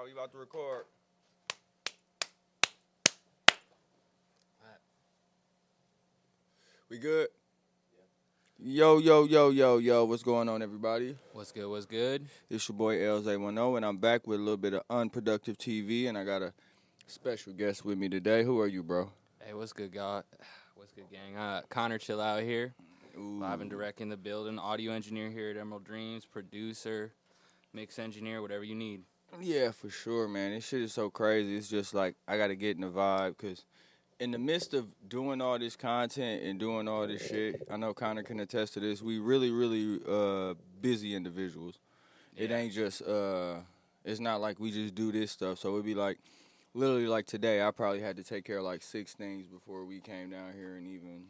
y'all. We about to record. We good? Yo, what's going on, everybody? What's good? It's your boy LZ10, and I'm back with a little bit of Unproductive TV, and I got a special guest with me today. Who are you, bro? Hey, what's good, God? What's good, gang? ConorchillOut here. Ooh. Live and direct in the building. Audio engineer here at Emerald Dreams. Producer, mix engineer, whatever you need. Yeah, for sure, man. This shit is so crazy. It's just like I got to get in the vibe because in the midst of doing all this content and doing all this shit, I know Conor can attest to this, we really busy individuals. Yeah. It ain't just, it's not like we just do this stuff. So it'd be like, literally like today, I probably had to take care of like 6 things before we came down here and even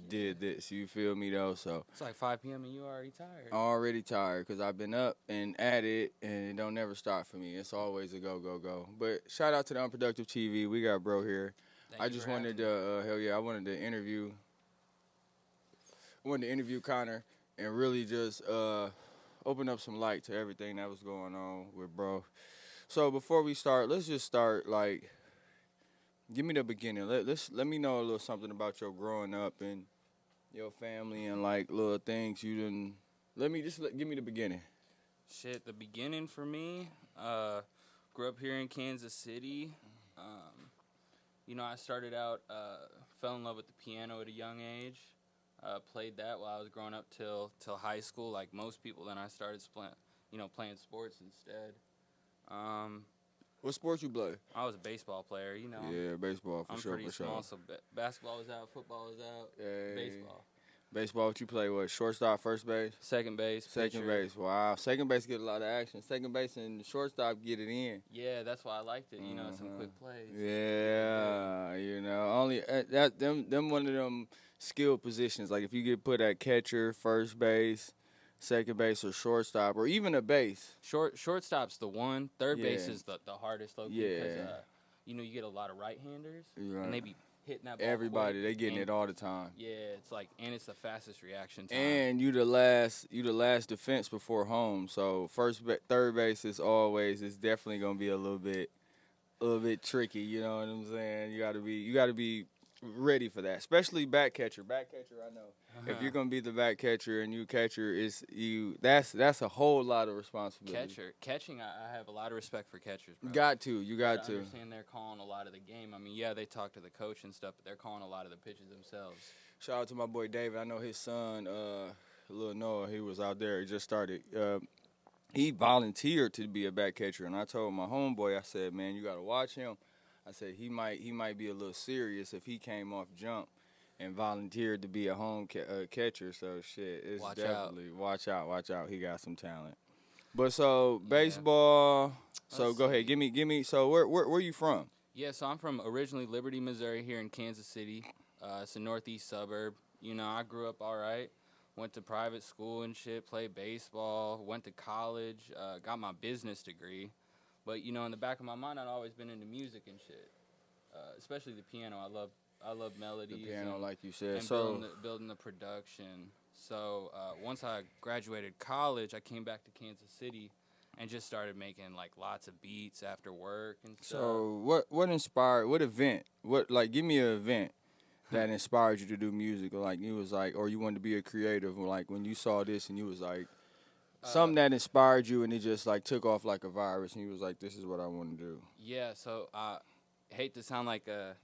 did this. You feel me, though? So it's like 5 p.m. and you already tired. Already tired because I've been up and at it, and it don't never stop for me. It's always a go. But shout out to the Unproductive TV. We got bro here. I just wanted to, I wanted to interview Conor and really just open up some light to everything that was going on with bro. So before we start, let's just start, like, give me the beginning. Let me know a little something about your growing up and your family and, like, little things you didn't. Give me the beginning. Shit, the beginning for me, grew up here in Kansas City. I started out, fell in love with the piano at a young age. Played that while I was growing up till high school, like most people. Then I started playing sports instead. What sports you play? I was a baseball player, Yeah, baseball for sure. I'm pretty small, so basketball was out, football was out, baseball. Baseball, what you play? What, shortstop, first base? Second base. Second base, wow. Second base get a lot of action. Second base and shortstop get it in. Yeah, that's why I liked it, some quick plays. Yeah, only them one of them skill positions. Like if you get put at catcher, first base, second base, or shortstop, or even a base. Shortstop's the one. Third base is the hardest, though, because you get a lot of right-handers, and they be hitting that ball. Everybody, quick, they getting it all the time. Yeah, it's the fastest reaction time. And you the last defense before home. So third base is definitely gonna be a little bit tricky. You know what I'm saying? You gotta be ready for that, especially back catcher. Back catcher, I know. If you're gonna be the back catcher and you catcher, that's a whole lot of responsibility. Catching, I have a lot of respect for catchers, bro. You got to. I understand they're calling a lot of the game. I mean, yeah, they talk to the coach and stuff, but they're calling a lot of the pitches themselves. Shout out to my boy David. I know his son, little Noah. He was out there. He just started. He volunteered to be a back catcher, and I told my homeboy, I said, man, you gotta watch him. I said he might be a little serious if he came off jump and volunteered to be a home catcher. So shit, it's definitely watch out. He got some talent. But so baseball. So go ahead, give me. So where you from? Yeah, so I'm from originally Liberty, Missouri, here in Kansas City. It's a northeast suburb. I grew up all right. Went to private school and shit. Played baseball. Went to college. Got my business degree. But in the back of my mind, I'd always been into music and shit, especially the piano. I love melodies. The piano, like you said. And building the production. So once I graduated college, I came back to Kansas City and just started making like lots of beats after work and stuff. So what inspired? What event? Give me an event that inspired you to do music, or like you was like, or you wanted to be a creative, or like when you saw this and you was like. Something that inspired you and it just like took off like a virus and you was like, this is what I want to do. Yeah, so I hate to sound like a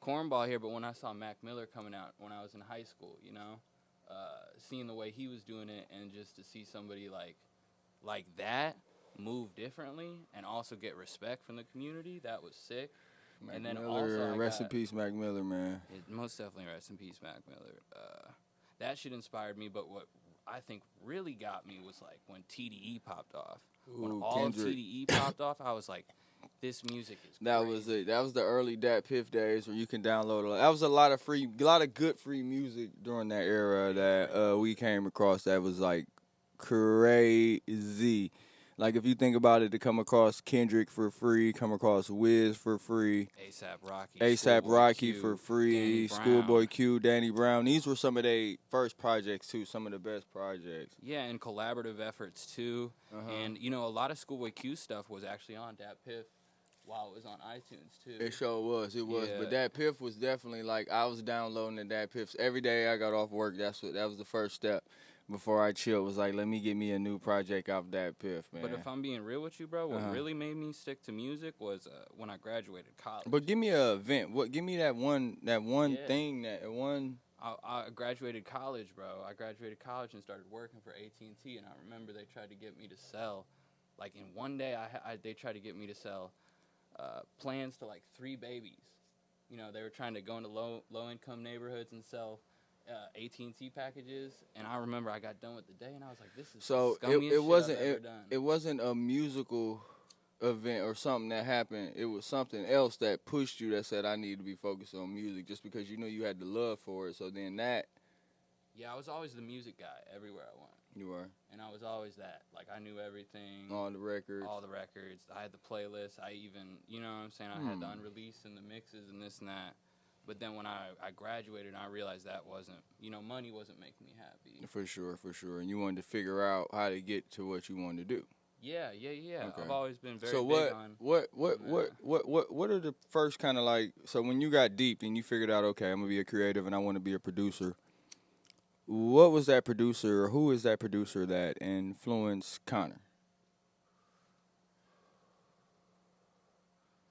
cornball here, but when I saw Mac Miller coming out when I was in high school, seeing the way he was doing it and just to see somebody like that move differently and also get respect from the community, that was sick. Mac and then Miller, also rest in peace, Mac Miller, man. Most definitely rest in peace, Mac Miller. That shit inspired me, but what I think really got me was like when TDE popped off. When all of TDE popped off, I was like, this music is crazy. That was the early Dat Piff days where you can download a lot. That was a lot of good free music during that era that we came across that was like crazy. Like if you think about it, to come across Kendrick for free, come across Wiz for free, ASAP Rocky Q, for free, Danny Schoolboy Brown. Q, Danny Brown. These were some of their first projects too. Some of the best projects. Yeah, and collaborative efforts too. And you know, a lot of Schoolboy Q stuff was actually on Dat Piff while it was on iTunes too. It sure was. It was. Yeah. But that Piff was definitely like I was downloading the Dat Piffs every day I got off work. That was the first step before I chilled. Was like, let me get me a new project off Dat Piff, man. But if I'm being real with you, bro, what really made me stick to music was when I graduated college. But give me an event. Give me that one thing that one. I graduated college, bro. I graduated college and started working for AT&T, and I remember they tried to get me to sell, like in one day, they tried to get me to sell plans to like 3 babies. You know, they were trying to go into low income neighborhoods and sell AT&T packages, and I remember I got done with the day, and I was like, "This is so the scummiest it wasn't shit I've ever done." It wasn't a musical event or something that happened. It was something else that pushed you that said I need to be focused on music, just because you knew you had the love for it. So then that. Yeah, I was always the music guy everywhere I went. You were. And I was always that. Like, I knew everything. All the records. I had the playlist. I even, you know what I'm saying? I had the unreleased and the mixes and this and that. But then when I graduated, I realized that wasn't, you know, money wasn't making me happy. For sure. And you wanted to figure out how to get to what you wanted to do. Yeah. Okay. I've always been very so big on. What are the first kind of like, so when you got deep and you figured out, okay, I'm going to be a creative and I want to be a producer, what was that producer, or who is that producer that influenced Conor?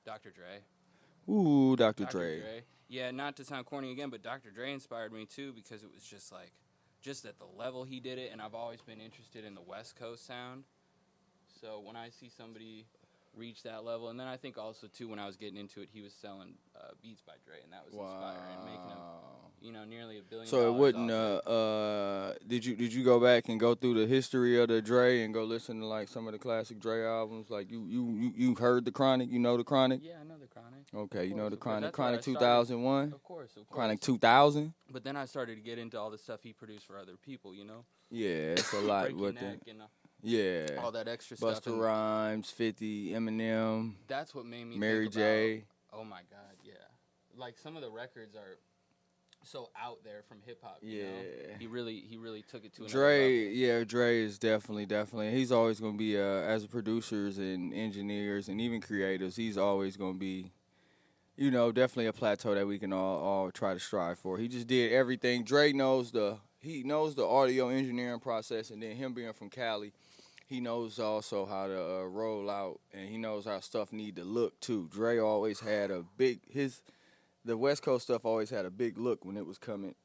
Dr. Dre. Ooh, Dr. Dre. Yeah, not to sound corny again, but Dr. Dre inspired me too, because it was just like, just at the level he did it, and I've always been interested in the West Coast sound. So when I see somebody reach that level, and then I think also too, when I was getting into it, he was selling beats by Dre, and that was inspiring, making him, you know, nearly $1 billion. So it wouldn't. Did you go back and go through the history of the Dre and go listen to like some of the classic Dre albums? Like you heard the Chronic? You know the Chronic? Yeah, I know the Chronic. Okay, you know the Chronic. Chronic 2001. Of course. Chronic 2000. But then I started to get into all the stuff he produced for other people. You know. Yeah, it's a lot Break Your with Neck it. and Yeah. all that extra stuff. Busta Rhymes, 50, Eminem. That's what made me Mary think J. About, oh my God, yeah. Like some of the records are so out there from hip hop. You know? He really took it to another level. Yeah, Dre is definitely. He's always gonna be as producers and engineers and even creatives. He's always gonna be, you know, definitely a plateau that we can all try to strive for. He just did everything. Dre knows the audio engineering process, and then him being from Cali, he knows also how to roll out, and he knows how stuff need to look too. Dre always had the West Coast stuff always had a big look when it was coming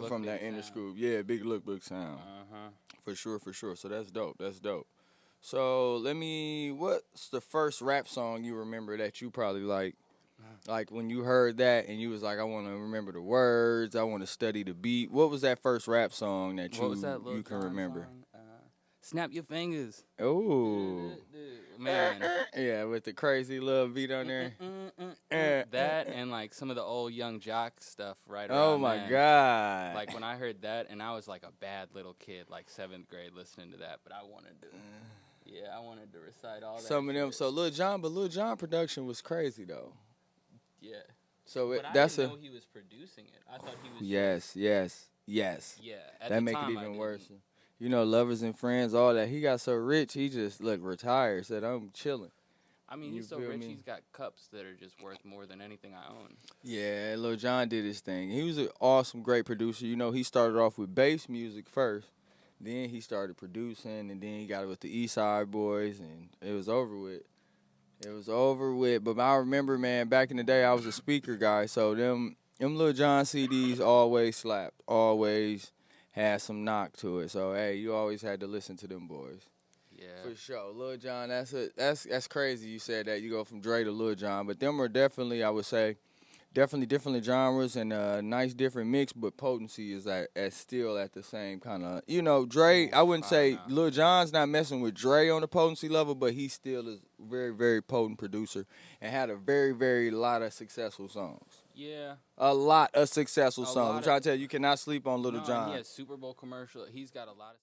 from that inner scoop. Yeah, big look, big sound. For sure. So that's dope. So what's the first rap song you remember that you probably like? Like when you heard that and you was like, I want to remember the words, I want to study the beat. What was that first rap song that you can remember? Song? Snap Your Fingers. Oh. Man. Yeah, with the crazy little beat on there. That and like some of the old Young Jock stuff right around Oh my then. God. Like when I heard that, and I was like a bad little kid, like 7th grade listening to that, but I wanted to recite all that. Some of them, shit. so Lil Jon production was crazy though. Yeah. So I didn't know he was producing it. I thought he was. Yes. Yeah. That make it even worse. You know, Lovers and Friends, all that. He got so rich, he just retired. Said, "I'm chilling." I mean, he's so rich. He's got cups that are just worth more than anything I own. Yeah, Lil Jon did his thing. He was an awesome, great producer. You know, he started off with bass music first, then he started producing, and then he got it with the East Side Boys, and it was over with. But I remember, man, back in the day, I was a speaker guy, so them Lil Jon CDs always slapped, always had some knock to it. So hey, you always had to listen to them boys. Yeah, for sure. Lil Jon, that's crazy. You said that you go from Dre to Lil Jon, but them are definitely, I would say, definitely different genres and a nice different mix, but potency is still at the same kind of, you know, Dre, I wouldn't say Lil Jon's not messing with Dre on the potency level, but he still is very, very potent producer and had a very, very lot of successful songs. Yeah. A lot of successful songs. I'm trying to tell you, you cannot sleep on Lil Jon. He has Super Bowl commercial. He's got a lot of